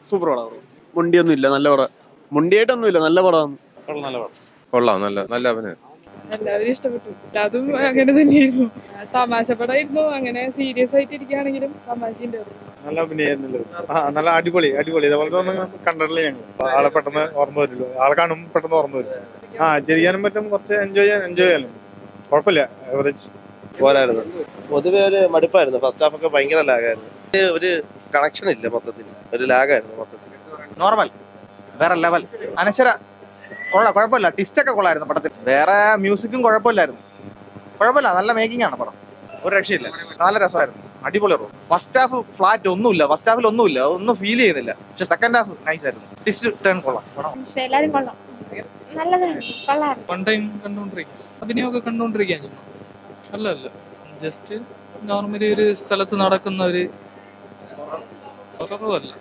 Super പടം. മുണ്ടിയൊന്നും ഇല്ല, നല്ല പടം. മുണ്ടിയായിട്ടൊന്നും ഇല്ല, നല്ല പടമാണ്. നല്ല പടം. കൊള്ളാം, നല്ല നല്ല അഭിനയം. എല്ലാവരും ഇഷ്ടപ്പെട്ടു. അതും അങ്ങനെ തന്നെയായിരുന്നു. തമാശ പടമായിരുന്നു. അങ്ങനെ സീരിയസ് ആയിട്ട് ഇരിക്കുകയാണെങ്കിലും തമാശയുണ്ട്. നല്ല അഭിനയായിരുന്നല്ലോ. നല്ല അടിപൊളി അടിപൊളി. ഇതേപോലത്തെ ഒന്നും കണ്ടിട്ടില്ല ഞങ്ങൾ. ആളെ പെട്ടെന്ന് ഓർമ്മ വരില്ലോ, ആളെ കാണുമ്പോൾ പെട്ടെന്ന് ഓർമ്മ വരും. ചിരിക്കാനും പറ്റും, കുറച്ച് എൻജോയ് ചെയ്യാനും കുഴപ്പമില്ല. എവറേജ് പോരായിരുന്നു. പൊതുവെ ഒരു മടുപ്പായിരുന്നു. ഫസ്റ്റ് ഹാഫ് ഒക്കെ ഭയങ്കര ലാഗായിരുന്നു. ഒരു കണക്ഷൻ ഇല്ല, മൊത്തത്തിൽ ഒരു ലാഗായിരുന്നു മൊത്തത്തിൽ. നോർമൽ, വേറെ ലെവൽ. അനശ്വര കുഴപ്പമില്ല. ടിസ്റ്റ് ഒക്കെ കൊള്ളായിരുന്നു പടത്തിൽ. വേറെ മ്യൂസിക്കും കുഴപ്പമില്ലായിരുന്നു. നല്ല മേക്കിംഗ് ആണ് പടം. ഒരു രക്ഷയില്ല, നല്ല രസമായിരുന്നു. അടിപൊളി. ഫസ്റ്റ് ഹാഫ് ഫ്ലാറ്റ്, ഒന്നുമില്ല. ഫസ്റ്റ് ഹാഫിൽ ഒന്നും ഫീൽ ചെയ്യുന്നില്ല. പക്ഷെ സെക്കൻഡ് ഹാഫ് നൈസ് ആയിരുന്നു. ടിസ്റ്റ് ടേൺ കൊള്ളാം. എല്ലാവരും കൊള്ളാം, നല്ലതാണ്, കൊള്ളാം. വൺ ടൈം കണ്ടോണ്ടിരിക്കും, അഭിനയമൊക്കെ കണ്ടോണ്ടിരിക്കാൻ അല്ല ജസ്റ്റ് നോർമലി ഒരു സ്ഥലത്ത് നടക്കുന്ന ഒരു കുറവല്ല.